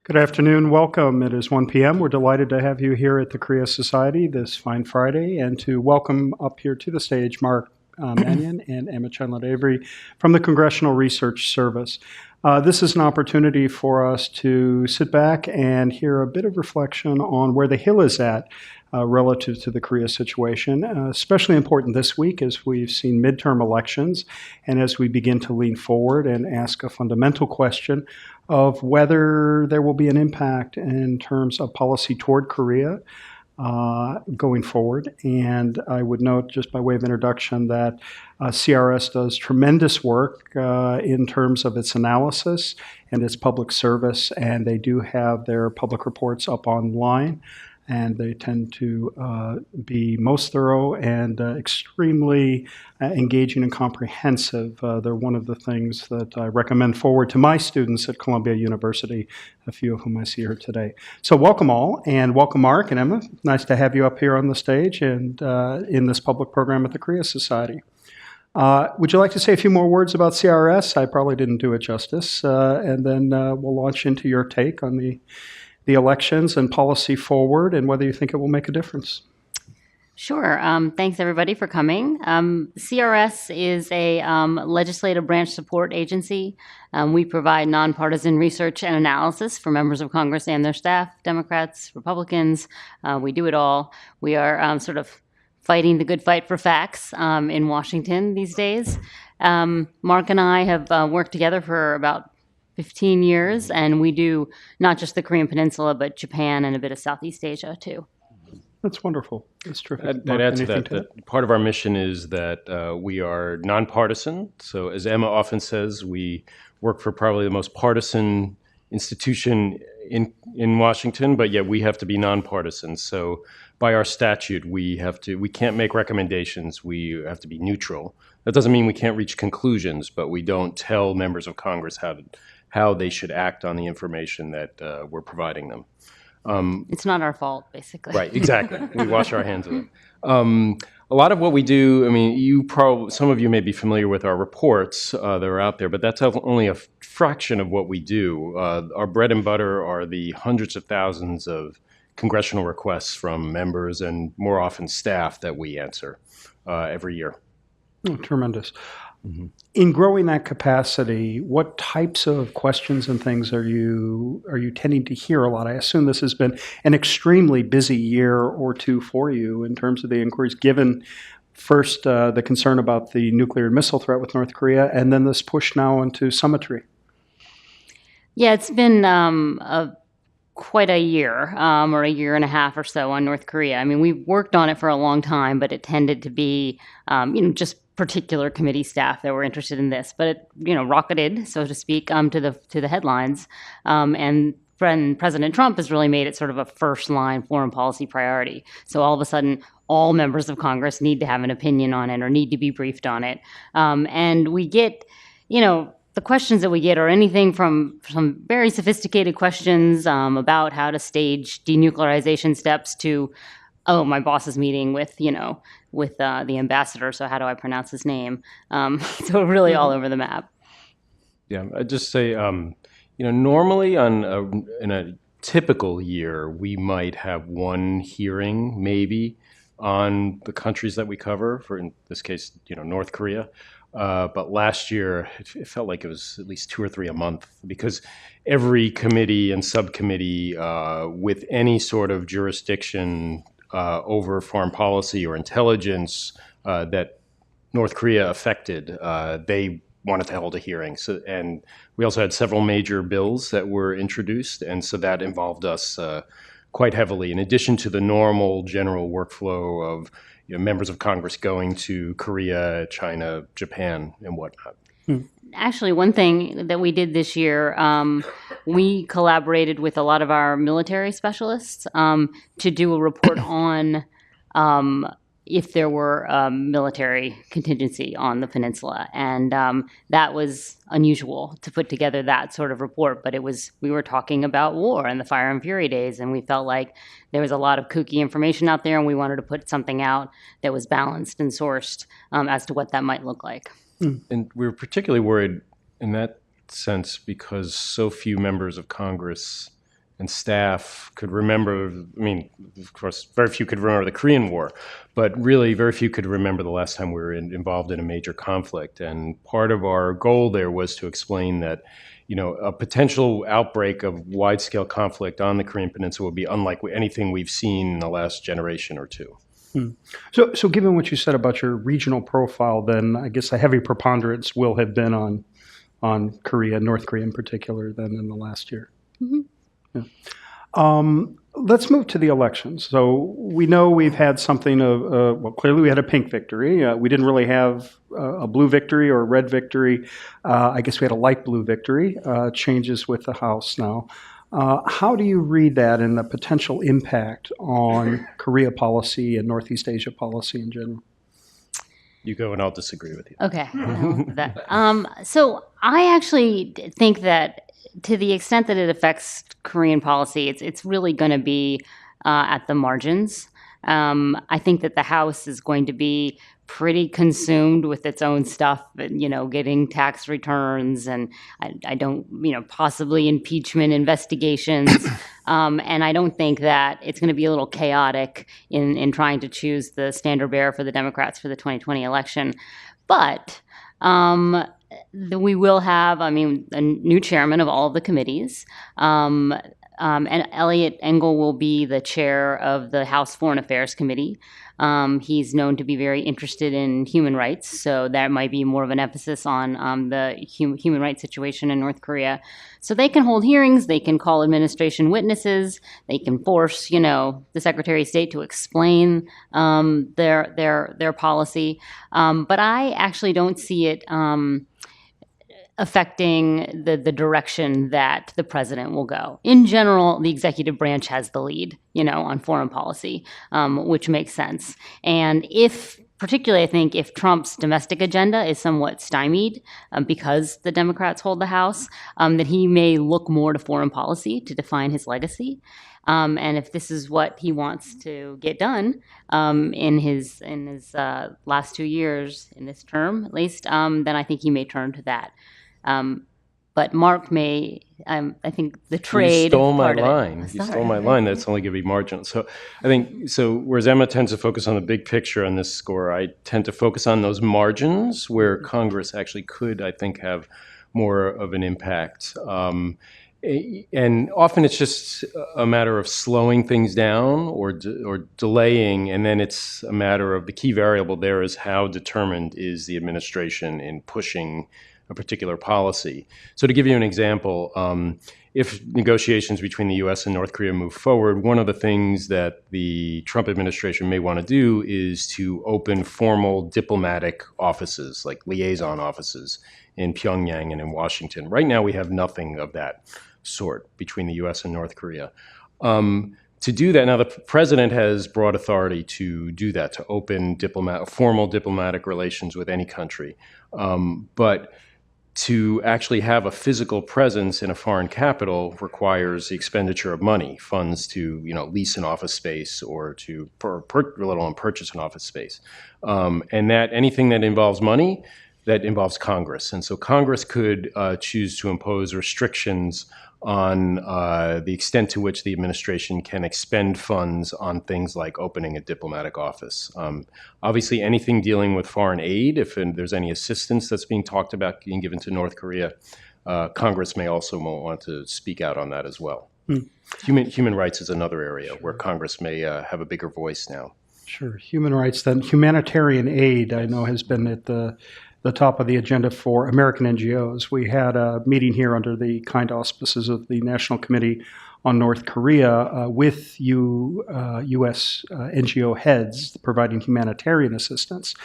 Good afternoon. Welcome. It is 1 p.m. We're delighted to have you here at the Korea Society this fine Friday and to welcome up here to the stage Mark Manyin and Chanlett-Avery from the Congressional Research Service. This is an opportunity for us to sit back and hear a bit of reflection on where the Hill is at relative to the Korea situation, especially important this week as we've seen midterm elections and as we begin to lean forward and ask a fundamental question of whether there will be an impact in terms of policy toward Korea going forward. And I would note, just by way of introduction, that CRS does tremendous work in terms of its analysis and its public service, and they do have their public reports up online, and they tend to be most thorough and extremely engaging and comprehensive. They're one of the things that I recommend forward to my students at Columbia University, a few of whom I see here today. So welcome all, and welcome Mark and Emma. Nice to have you up here on the stage and in this public program at the Korea Society. Would you like to say a few more words about CRS? I probably didn't do it justice. And then we'll launch into your take on the elections and policy forward and whether you think it will make a difference. Sure. Thanks, everybody, for coming. CRS is a legislative branch support agency. We provide nonpartisan research and analysis for members of Congress and their staff, Democrats, Republicans. We do it all. We are sort of fighting the good fight for facts in Washington these days. Mark and I have worked together for about 15 years, and we do not just the Korean Peninsula, but Japan and a bit of Southeast Asia, too. That's wonderful. That's terrific. I'd add to that part of our mission is that we are nonpartisan. So as Emma often says, we work for probably the most partisan institution in Washington, but yet we have to be nonpartisan. So by our statute, we can't make recommendations. We have to be neutral. That doesn't mean we can't reach conclusions, but we don't tell members of Congress how they should act on the information that we're providing them. It's not our fault, basically. Right, exactly. We wash our hands of it. A lot of what we do, I mean, some of you may be familiar with our reports that are out there, but that's only a fraction of what we do. Our bread and butter are the hundreds of thousands of congressional requests from members and more often staff that we answer every year. Oh, tremendous. Mm-hmm. In growing that capacity, what types of questions and things are you tending to hear a lot? I assume this has been an extremely busy year or two for you in terms of the inquiries, given first the concern about the nuclear missile threat with North Korea, and then this push now into summitry. Yeah, it's been quite a year or a year and a half or so on North Korea. I mean, we've worked on it for a long time, but it tended to be, just particular committee staff that were interested in this. But it, rocketed, so to speak, to the headlines. And President Trump has really made it sort of a first-line foreign policy priority. So all of a sudden, all members of Congress need to have an opinion on it or need to be briefed on it. And we get, the questions that we get are anything from some very sophisticated questions about how to stage denuclearization steps to, oh, my boss is meeting with the ambassador, so how do I pronounce his name? So really all over the map. Yeah, I'd just say, normally in a typical year, we might have one hearing maybe on the countries that we cover, for in this case, North Korea. But last year, it felt like it was at least 2 or 3 a month because every committee and subcommittee with any sort of jurisdiction over foreign policy or intelligence that North Korea affected, they wanted to hold a hearing. So, and we also had several major bills that were introduced, and so that involved us quite heavily, in addition to the normal general workflow of members of Congress going to Korea, China, Japan, and whatnot. Actually, one thing that we did this year, we collaborated with a lot of our military specialists to do a report on if there were military contingency on the peninsula. And that was unusual to put together that sort of report. But we were talking about war and the Fire and Fury days, and we felt like there was a lot of kooky information out there, and we wanted to put something out that was balanced and sourced as to what that might look like. And we were particularly worried in that sense because so few members of Congress and staff could remember, I mean, of course, very few could remember the Korean War, but really very few could remember the last time we were involved in a major conflict. And part of our goal there was to explain that, a potential outbreak of wide-scale conflict on the Korean Peninsula would be unlike anything we've seen in the last generation or two. So given what you said about your regional profile, then I guess a heavy preponderance will have been on Korea, North Korea in particular, then in the last year. Mhm. Let's move to the elections. So we know we've had something of, well, clearly we had a pink victory. We didn't really have a blue victory or a red victory. I guess we had a light blue victory, changes with the House now. How do you read that and the potential impact on Korea policy and Northeast Asia policy in general? You go and I'll disagree with you. Okay. So I actually think that to the extent that it affects Korean policy, it's really going to be at the margins. I think that the House is going to be pretty consumed with its own stuff, getting tax returns and I don't, possibly impeachment investigations. And I don't think that it's going to be a little chaotic in trying to choose the standard bearer for the Democrats for the 2020 election. But we will have, a new chairman of all of the committees. And Elliot Engel will be the chair of the House Foreign Affairs Committee. He's known to be very interested in human rights, so that might be more of an emphasis on the human rights situation in North Korea. So they can hold hearings, they can call administration witnesses, they can force, the Secretary of State to explain their policy. But I actually don't see it affecting the direction that the president will go. In general, the executive branch has the lead, on foreign policy, which makes sense. And particularly, I think, if Trump's domestic agenda is somewhat stymied because the Democrats hold the House, that he may look more to foreign policy to define his legacy. And if this is what he wants to get done in his last 2 years, in this term at least, then I think he may turn to that. But Mark may, I think the trade. You stole my part of it. line. You stole my line. That's only going to be marginal. So I think, whereas Emma tends to focus on the big picture on this score, I tend to focus on those margins where Congress actually could, I think, have more of an impact. And often it's just a matter of slowing things down or delaying, and then it's a matter of the key variable there is how determined is the administration in pushing a particular policy. So to give you an example, if negotiations between the U.S. and North Korea move forward, one of the things that the Trump administration may want to do is to open formal diplomatic offices, like liaison offices in Pyongyang and in Washington. Right now, we have nothing of that sort between the U.S. and North Korea. To do that, now the president has broad authority to do that, to open formal diplomatic relations with any country. But to actually have a physical presence in a foreign capital requires the expenditure of money, funds to lease an office space or to let alone purchase an office space, and that anything that involves money, that involves Congress, and so Congress could choose to impose restrictions on the extent to which the administration can expend funds on things like opening a diplomatic office. Obviously, anything dealing with foreign aid, if there's any assistance that's being talked about being given to North Korea, Congress may also want to speak out on that as well. Human rights is another area where Congress may have a bigger voice now. Sure. Human rights, then humanitarian aid, I know, has been at the top of the agenda for American NGOs. We had a meeting here under the kind auspices of the National Committee on North Korea with U.S. NGO heads providing humanitarian assistance.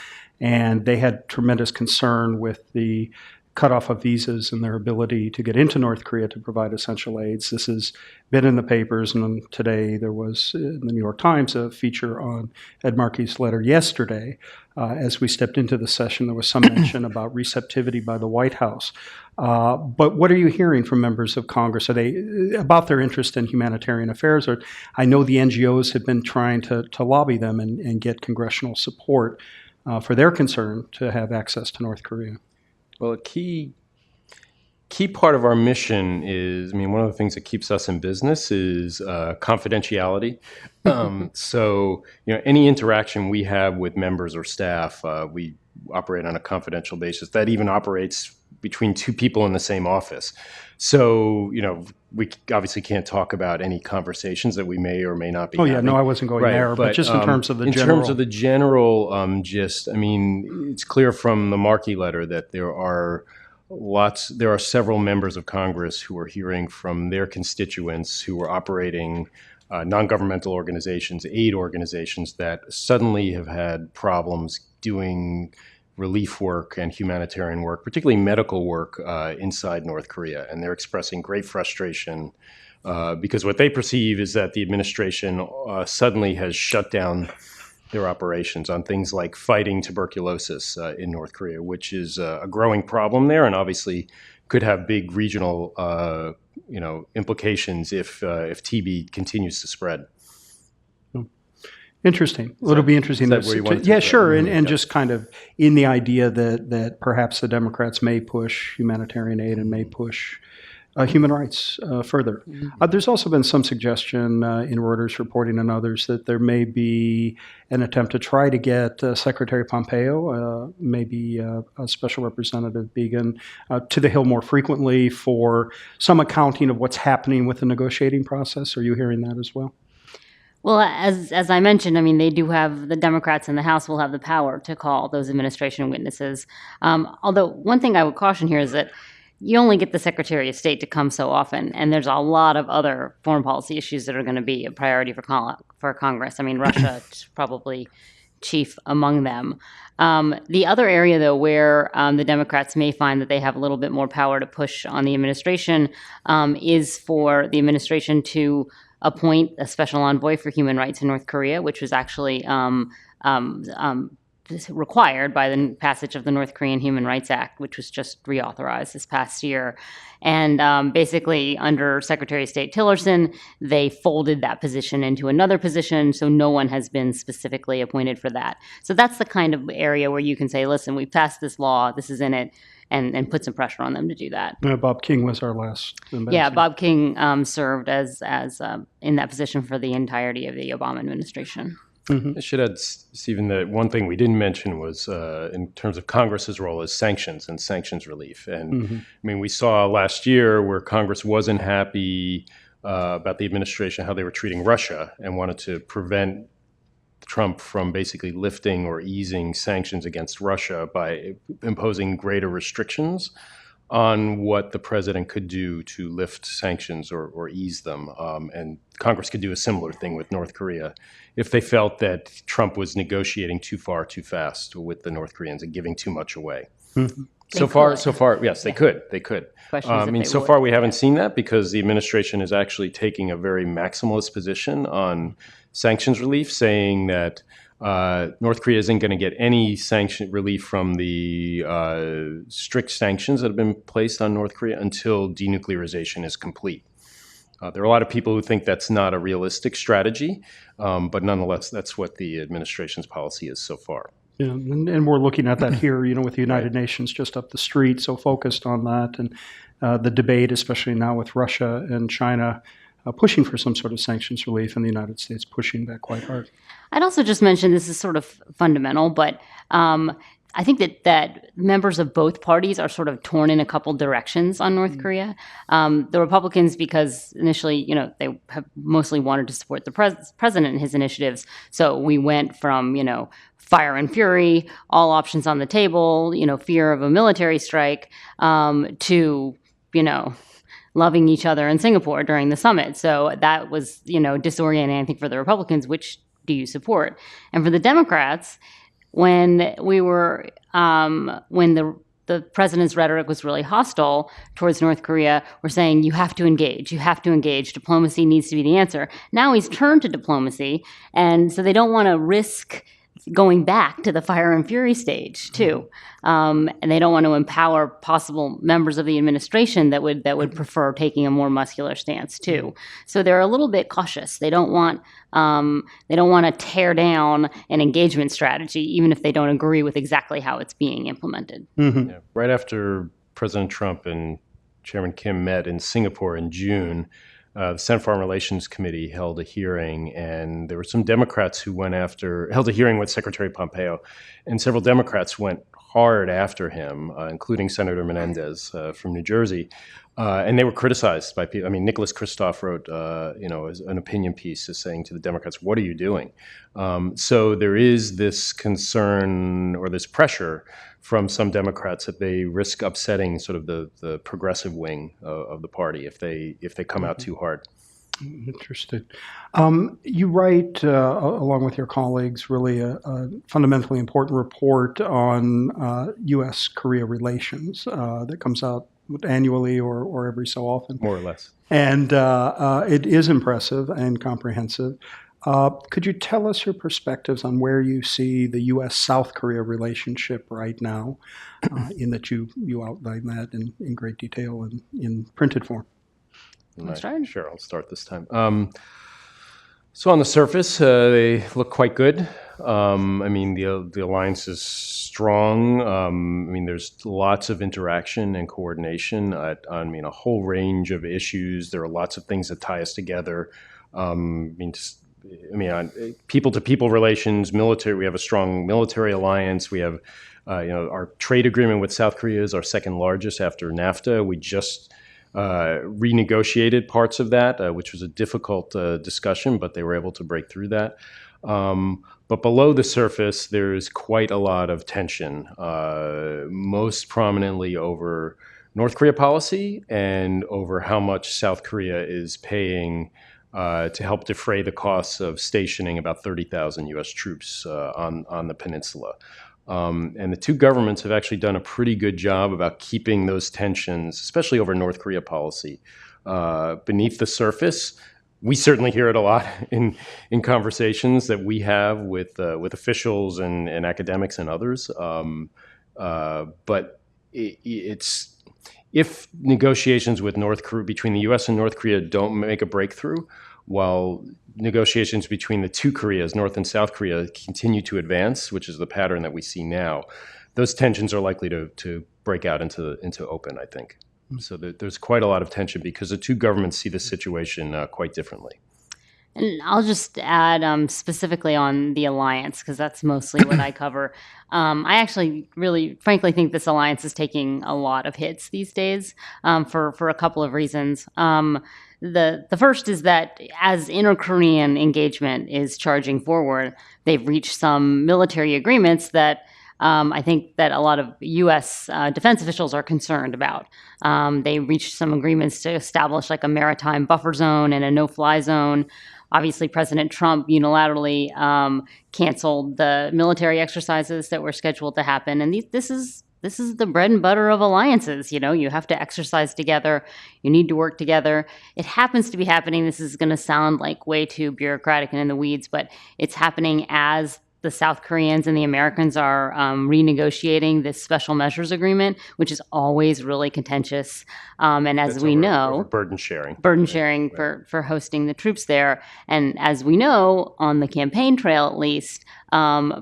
And they had tremendous concern with the cutoff of visas and their ability to get into North Korea to provide essential aids. This has been in the papers, and today there was in the New York Times a feature on Ed Markey's letter yesterday. As we stepped into the session, there was some mention about receptivity by the White House. But what are you hearing from members of Congress? Are they about their interest in humanitarian affairs? Or I know the NGOs have been trying to lobby them and get congressional support for their concern to have access to North Korea. Well, a key key part of our mission is, I mean, one of the things that keeps us in business is confidentiality. So, any interaction we have with members or staff, we operate on a confidential basis. That even operates between two people in the same office. So, we obviously can't talk about any conversations that we may or may not be Oh, yeah, having. no, I wasn't going there, but just in terms of the general. In terms of the general gist, I mean, it's clear from the Markey letter that there are several members of Congress who are hearing from their constituents who are operating non-governmental organizations, aid organizations that suddenly have had problems doing relief work and humanitarian work, particularly medical work inside North Korea. And they're expressing great frustration because what they perceive is that the administration suddenly has shut down their operations on things like fighting tuberculosis in North Korea, which is a growing problem there and obviously could have big regional implications if TB continues to spread. Interesting. Well, it'll be interesting. Is that where you wanted to Yeah, go? sure. And just kind of in the idea that perhaps the Democrats may push humanitarian aid and may push human rights further. There's also been some suggestion in Reuters reporting and others that there may be an attempt to try to get Secretary Pompeo, maybe Special Representative Began, to the Hill more frequently for some accounting of what's happening with the negotiating process. Are you hearing that as well? Well, as I mentioned, I mean, they do have, the Democrats in the House will have the power to call those administration witnesses. Although one thing I would caution here is that you only get the Secretary of State to come so often, and there's a lot of other foreign policy issues that are going to be a priority for Congress. I mean, Russia is probably chief among them. The other area, though, where the Democrats may find that they have a little bit more power to push on the administration is for the administration to appoint a special envoy for human rights in North Korea, which was actually required by the passage of the North Korean Human Rights Act, which was just reauthorized this past year. And basically, under Secretary of State Tillerson, they folded that position into another position, so no one has been specifically appointed for that. So that's the kind of area where you can say, listen, we passed this law, this is in it, and put some pressure on them to do that. Bob King was our last ambassador. Yeah, Bob King served as in that position for the entirety of the Obama administration. I should add, Stephen, that one thing we didn't mention was in terms of Congress's role is sanctions and sanctions relief. And I mean, we saw last year where Congress wasn't happy about the administration, how they were treating Russia, and wanted to prevent Trump from basically lifting or easing sanctions against Russia by imposing greater restrictions on what the president could do to lift sanctions or ease them. And Congress could do a similar thing with North Korea if they felt that Trump was negotiating too far, too fast with the North Koreans and giving too much away. So far, yes, they could. They could. I mean, so far we haven't seen that because the administration is actually taking a very maximalist position on sanctions relief, saying that North Korea isn't going to get any sanction relief from the strict sanctions that have been placed on North Korea until denuclearization is complete. There are a lot of people who think that's not a realistic strategy, but nonetheless, that's what the administration's policy is so far. Yeah, and we're looking at that here, with the United Nations just up the street, so focused on that, and the debate, especially now with Russia and China, pushing for some sort of sanctions relief, and the United States pushing back quite hard. I'd also just mention, this is sort of fundamental, but I think that members of both parties are sort of torn in a couple directions on North Korea. The Republicans, because initially, they have mostly wanted to support the president and his initiatives. So we went from, fire and fury, all options on the table, fear of a military strike, to, loving each other in Singapore during the summit. So that was, disorienting, I think, for the Republicans. Which do you support? And for the Democrats, when we were, when the president's rhetoric was really hostile towards North Korea, we're saying you have to engage, diplomacy needs to be the answer. Now he's turned to diplomacy, and so they don't want to risk going back to the fire and fury stage too, and they don't want to empower possible members of the administration that would prefer taking a more muscular stance too. So they're a little bit cautious. They don't want to tear down an engagement strategy, even if they don't agree with exactly how it's being implemented. Yeah. Right after President Trump and Chairman Kim met in Singapore in June, the Senate Foreign Relations Committee held a hearing, and there were some Democrats who held a hearing with Secretary Pompeo, and several Democrats went hard after him, including Senator Menendez from New Jersey. And they were criticized by people. I mean, Nicholas Kristof wrote, an opinion piece saying to the Democrats, "What are you doing?" So there is this concern or this pressure from some Democrats that they risk upsetting sort of the progressive wing of the party if they come out too hard. Interesting. You write, along with your colleagues, really a fundamentally important report on U.S.-Korea relations that comes out annually or every so often. More or less. And it is impressive and comprehensive. Could you tell us your perspectives on where you see the U.S.-South Korea relationship right now, in that you outline that in great detail in printed form? Sure, I'll start this time. So on the surface, they look quite good. I mean, the alliance is strong. I mean, there's lots of interaction and coordination on a whole range of issues. There are lots of things that tie us together. On people-to-people relations, military. We have a strong military alliance. We have, our trade agreement with South Korea is our second largest after NAFTA. We just renegotiated parts of that, which was a difficult discussion, but they were able to break through that. But below the surface, there's quite a lot of tension, most prominently over North Korea policy and over how much South Korea is paying to help defray the costs of stationing about 30,000 U.S. troops on the peninsula. And the two governments have actually done a pretty good job about keeping those tensions, especially over North Korea policy, beneath the surface. We certainly hear it a lot in conversations that we have with officials and academics and others. But if negotiations with North Korea between the U.S. and North Korea don't make a breakthrough, while negotiations between the two Koreas, North and South Korea, continue to advance, which is the pattern that we see now, those tensions are likely to break out into open, I think. So there's quite a lot of tension because the two governments see the situation quite differently. And I'll just add specifically on the alliance, because that's mostly what I cover. I actually really, frankly, think this alliance is taking a lot of hits these days for a couple of reasons. The first is that as inter-Korean engagement is charging forward, they've reached some military agreements that I think that a lot of U.S. defense officials are concerned about. They reached some agreements to establish like a maritime buffer zone and a no-fly zone. Obviously, President Trump unilaterally canceled the military exercises that were scheduled to happen. And this is the bread and butter of alliances. You have to exercise together. You need to work together. It happens to be happening. This is going to sound like way too bureaucratic and in the weeds, but it's happening as the South Koreans and the Americans are renegotiating this special measures agreement, which is always really contentious. And as we know, over burden sharing right. for hosting the troops there. And as we know, on the campaign trail at least,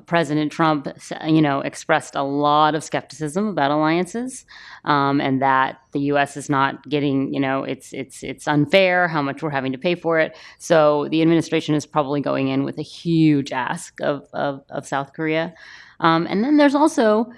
President Trump, expressed a lot of skepticism about alliances, and that the U.S. is not getting, it's unfair how much we're having to pay for it. So the administration is probably going in with a huge ask of South Korea. And then there's also,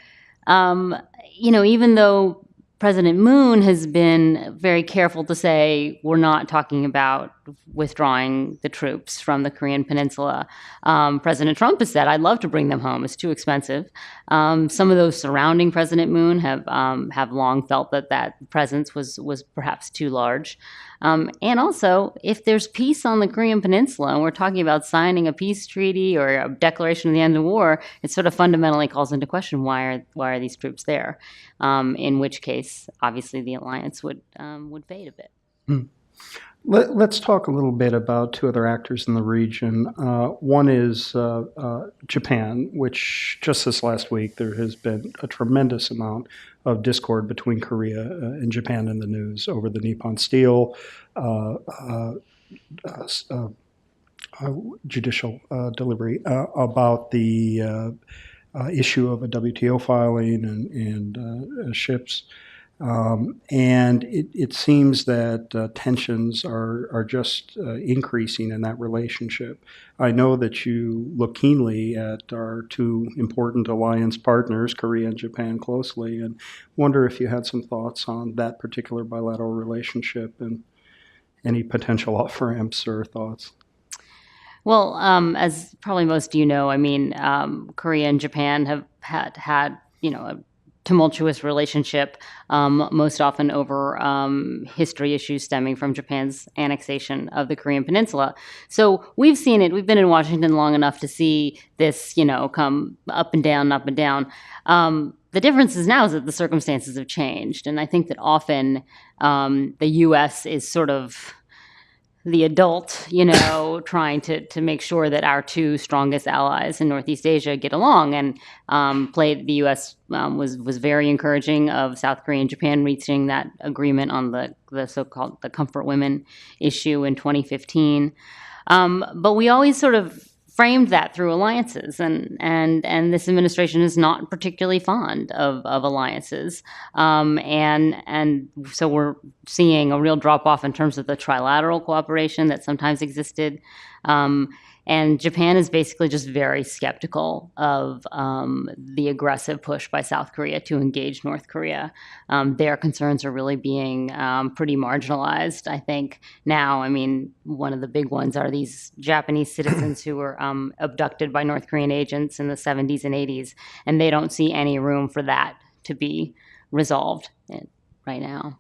even though President Moon has been very careful to say we're not talking about withdrawing the troops from the Korean Peninsula. President Trump has said, "I'd love to bring them home. It's too expensive." Some of those surrounding President Moon have long felt that presence was perhaps too large. And also, if there's peace on the Korean Peninsula, and we're talking about signing a peace treaty or a declaration of the end of war, it sort of fundamentally calls into question why are these troops there? In which case, obviously, the alliance would fade a bit. Let's talk a little bit about two other actors in the region. One is Japan, which just this last week there has been a tremendous amount of discord between Korea and Japan in the news over the Nippon Steel judicial delivery about the issue of a WTO filing and ships. And it seems that tensions are just increasing in that relationship. I know that you look keenly at our two important alliance partners, Korea and Japan, closely, and wonder if you had some thoughts on that particular bilateral relationship and any potential off-ramps or thoughts. Well, as probably most of you know, I mean, Korea and Japan have had a tumultuous relationship, most often over history issues stemming from Japan's annexation of the Korean Peninsula. So we've seen it. We've been in Washington long enough to see this, come up and down, up and down. The difference is now is that the circumstances have changed, and I think that often the U.S. is sort of the adult, trying to make sure that our two strongest allies in Northeast Asia get along. And the U.S. Was very encouraging of South Korea and Japan reaching that agreement on the so-called the comfort women issue in 2015. But we always sort of framed that through alliances, and this administration is not particularly fond of alliances, and so we're seeing a real drop off in terms of the trilateral cooperation that sometimes existed. And Japan is basically just very skeptical of the aggressive push by South Korea to engage North Korea. Their concerns are really being pretty marginalized, I think, now. I mean, one of the big ones are these Japanese citizens who were abducted by North Korean agents in the 70s and 80s, and they don't see any room for that to be resolved right now.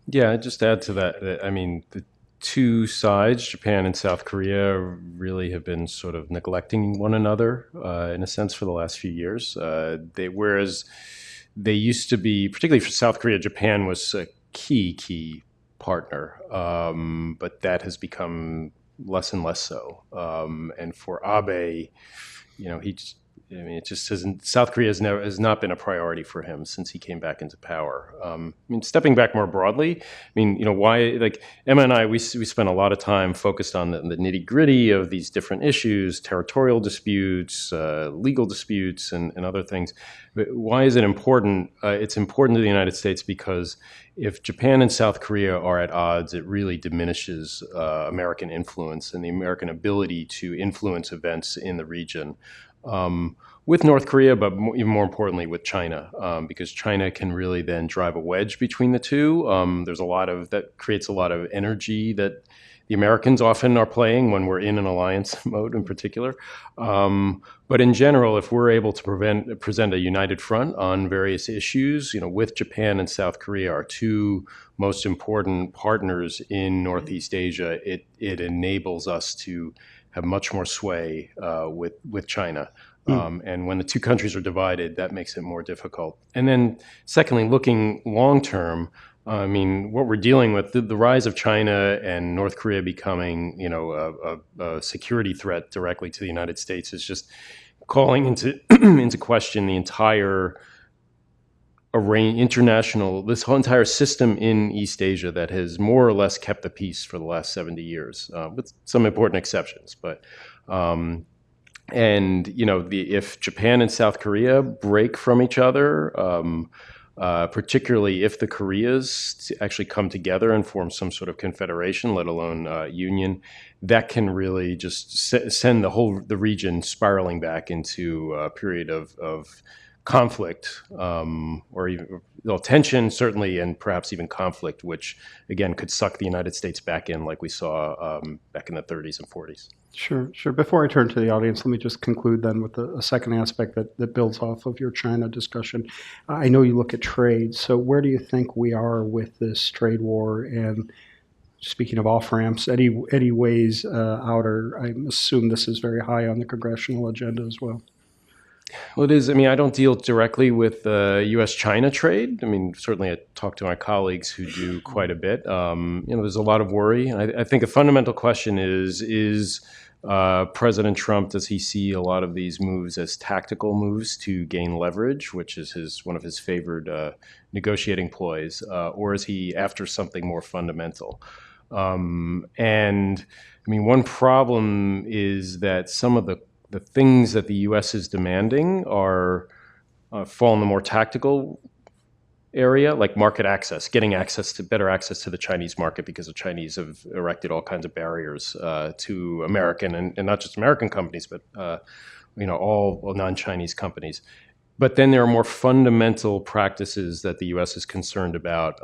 Yeah, I'd just add to that, I mean, the two sides, Japan and South Korea, really have been sort of neglecting one another in a sense for the last few years. Whereas they used to be, particularly for South Korea, Japan was a key partner, but that has become less and less so. And for Abe, it just hasn't. South Korea has not been a priority for him since he came back into power. Stepping back more broadly, why? Like Emma and I, we spent a lot of time focused on the nitty gritty of these different issues, territorial disputes, legal disputes, and other things. But why is it important? It's important to the United States because if Japan and South Korea are at odds, it really diminishes American influence and the American ability to influence events in the region. With North Korea, but even more importantly with China, because China can really then drive a wedge between the two. That creates a lot of energy that the Americans often are playing when we're in an alliance mode in particular. But in general, if we're able to present a united front on various issues, with Japan and South Korea, our two most important partners in Northeast Asia, it enables us to have much more sway with China. And when the two countries are divided, that makes it more difficult. And then secondly, looking long term, what we're dealing with, the rise of China and North Korea becoming, a security threat directly to the United States is just calling into into question the entire this whole entire system in East Asia that has more or less kept the peace for the last 70 years, with some important exceptions. But if Japan and South Korea break from each other, particularly if the Koreas actually come together and form some sort of confederation, let alone union, that can really just send the region spiraling back into a period of conflict, or even tension, certainly, and perhaps even conflict, which again could suck the United States back in, like we saw back in the 30s and 40s. Sure. Before I turn to the audience, let me just conclude then with a second aspect that builds off of your China discussion. I know you look at trade, so where do you think we are with this trade war? And speaking of off-ramps, any ways out, or I assume this is very high on the congressional agenda as well? Well, it is. I don't deal directly with U.S.-China trade. Certainly I talk to my colleagues who do quite a bit. There's a lot of worry. I think a fundamental question is President Trump, does he see a lot of these moves as tactical moves to gain leverage, which is one of his favored negotiating ploys, or is he after something more fundamental? One problem is that some of the things that the U.S. is demanding fall in the more tactical area, like market access, getting better access to the Chinese market, because the Chinese have erected all kinds of barriers to American and not just American companies, but all non-Chinese companies. But then there are more fundamental practices that the U.S. is concerned about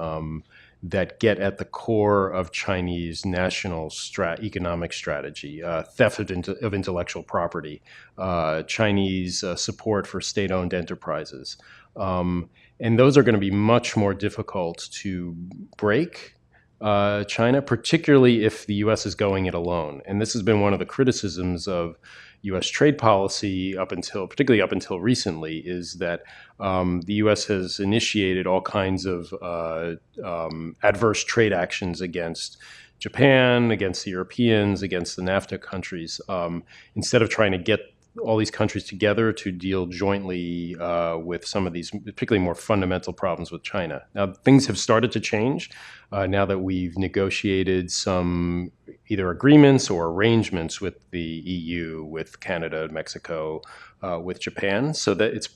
that get at the core of Chinese national economic strategy: theft of intellectual property, Chinese support for state-owned enterprises. And those are going to be much more difficult to break China, particularly if the U.S. is going it alone. And this has been one of the criticisms of U.S. trade policy particularly up until recently, is that the U.S. has initiated all kinds of adverse trade actions against Japan, against the Europeans, against the NAFTA countries, instead of trying to get all these countries together to deal jointly with some of these particularly more fundamental problems with China. Now, things have started to change now that we've negotiated some either agreements or arrangements with the EU, with Canada, Mexico, with Japan, so that it's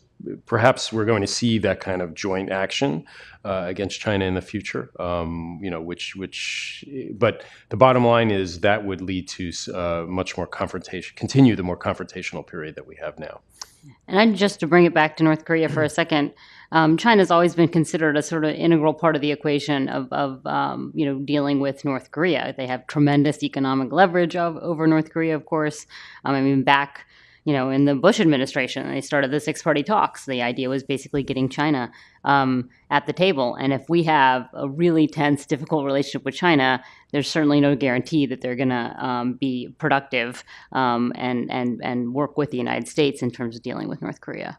perhaps we're going to see that kind of joint action against China in the future. But the bottom line is that would lead to much more continue the more confrontational period that we have now. And just to bring it back to North Korea for a second, China's always been considered a sort of integral part of the equation of dealing with North Korea. They have tremendous economic leverage over North Korea, of course. Back in the Bush administration, they started the six-party talks. The idea was basically getting China at the table. And if we have a really tense, difficult relationship with China, there's certainly no guarantee that they're going to be productive and work with the United States in terms of dealing with North Korea.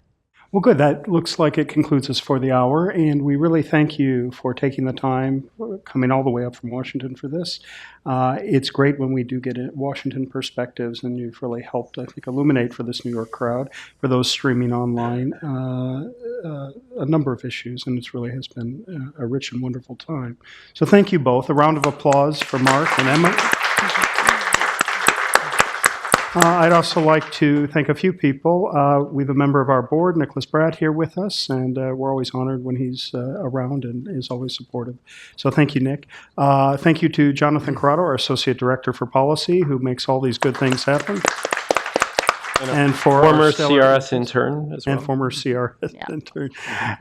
Well, good. That looks like it concludes us for the hour, and we really thank you for taking the time, coming all the way up from Washington for this. It's great when we do get Washington perspectives, and you've really helped, I think, illuminate for this New York crowd, for those streaming online, a number of issues, and it really has been a rich and wonderful time. So thank you both. A round of applause for Mark and Emma. I'd also like to thank a few people. We have a member of our board, Nicholas Bratt, here with us, and we're always honored when he's around and is always supportive. So thank you, Nick. Thank you to Jonathan Corrado, our Associate Director for Policy, who makes all these good things happen. And for former CRS intern as well. And former CRS intern.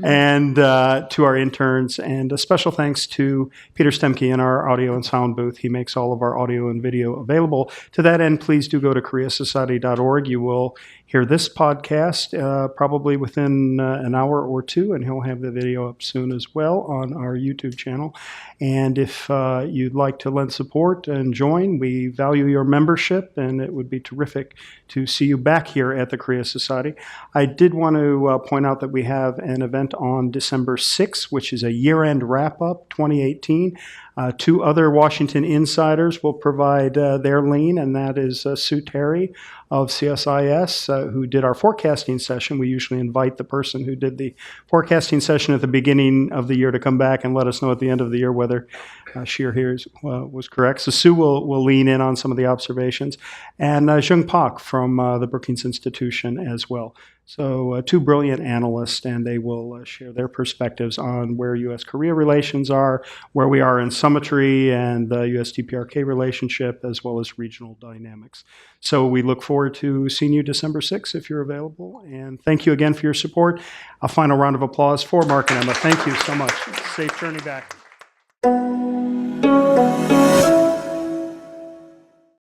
And to our interns. And a special thanks to Peter Stemke in our audio and sound booth. He makes all of our audio and video available. To that end, please do go to koreasociety.org. You will hear this podcast probably within an hour or two, and he'll have the video up soon as well on our YouTube channel. And if you'd like to lend support and join, we value your membership, and it would be terrific to see you back here at the Korea Society. I did want to point out that we have an event on December 6th, which is a year-end wrap-up 2018. Two other Washington insiders will provide their lean, and that is Sue Terry of CSIS, who did our forecasting session. We usually invite the person who did the forecasting session at the beginning of the year to come back and let us know at the end of the year whether she or he was correct. So Sue will lean in on some of the observations, and Jung Pak from the Brookings Institution as well. So two brilliant analysts, and they will share their perspectives on where U.S.-Korea relations are, where we are in symmetry and the U.S.-DPRK relationship, as well as regional dynamics. So we look forward to seeing you December 6th if you're available. And thank you again for your support. A final round of applause for Mark and Emma. Thank you so much. Safe journey back.